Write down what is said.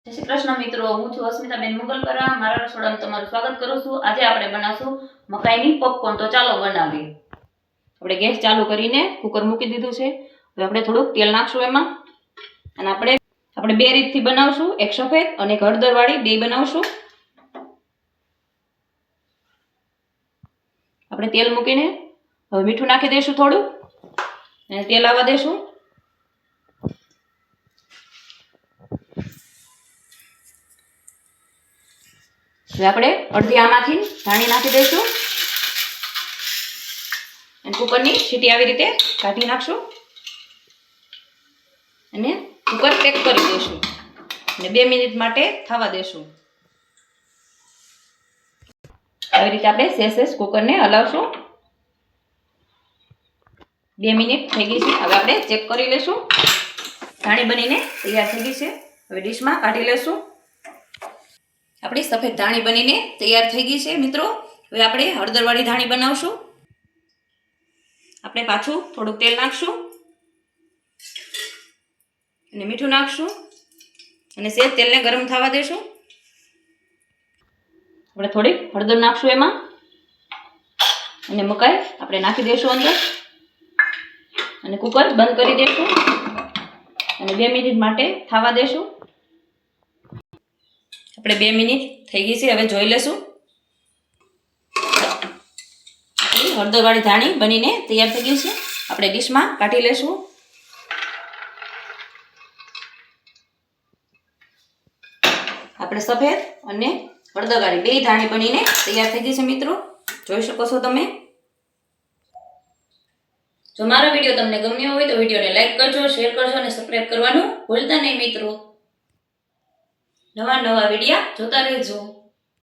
જય શ્રી કૃષ્ણ મિત્રો, હું છું અસ્મિતાબેન મુગલપરા. મારા રસોડામાં તમારું સ્વાગત કરું છું. આજે આપણે બનાવશું મકાઈની પોપકોર્ન. તો ચાલો બનાવીએ. આપણે ગેસ ચાલુ કરીને કુકર મૂકી દીધું છે. હવે આપણે થોડુંક તેલ નાખશું એમાં, અને આપણે બે રીતથી બનાવશું, એક સફેદ અને એક હળદરવાળી, બે બનાવશું. આપણે તેલ મૂકીને હવે મીઠું નાખી દઈશું થોડું, અને તેલ આવવા દઈશું. હવે આપણે અડધી આમાંથી ધાણી નાખી દઈશું અને કુકરની સીટી આવી રીતે કાઢી નાખશું અને કુકર પેક કરી દઈશું અને 2 મિનિટ માટે થવા દઈશું. આવી રીતે આપણે સેસ કુકરને હલાવશું. 2 મિનિટ થઈ ગઈ છે. હવે આપણે ચેક કરી લઈશું. ધાણી બનીને તૈયાર થઈ ગઈ છે. હવે ડીશમાં કાઢી લઈશું. આપણી સફેદ ધાણી બનીને તૈયાર થઈ ગઈ છે મિત્રો. હવે આપણે હળદરવાળી ધાણી બનાવશું. આપણે પાછું થોડુંક તેલ નાખશું અને મીઠું નાખશું અને સહેજ તેલને ગરમ થવા દઈશું. આપણે થોડીક હળદર નાખશું એમાં અને મકાઈ આપણે નાખી દઈશું અંદર અને કુકર બંધ કરી દઈશું અને 2 મિનિટ માટે થવા દઈશું. આપણે 2 મિનિટ થઈ ગઈ છે. હવે જોઈ લેશું. હળદરવાળી ધાણી બનીને તૈયાર થઈ ગઈ છે. આપણે ડીશમાં કાઢી લેશું. આપણે સફેદ અને હળદરવાળી બે ધાણી બનીને તૈયાર થઈ ગઈ છે મિત્રો. જોઈ શકો છો તમે. જો મારો વિડીયો તમને ગમ્યો હોય તો વિડીયોને લાઈક કરજો, શેર કરજો અને સબસ્ક્રાઇબ કરવાનું ભૂલતા નહીં મિત્રો. નવા વિડીયો જોતા રહેજો.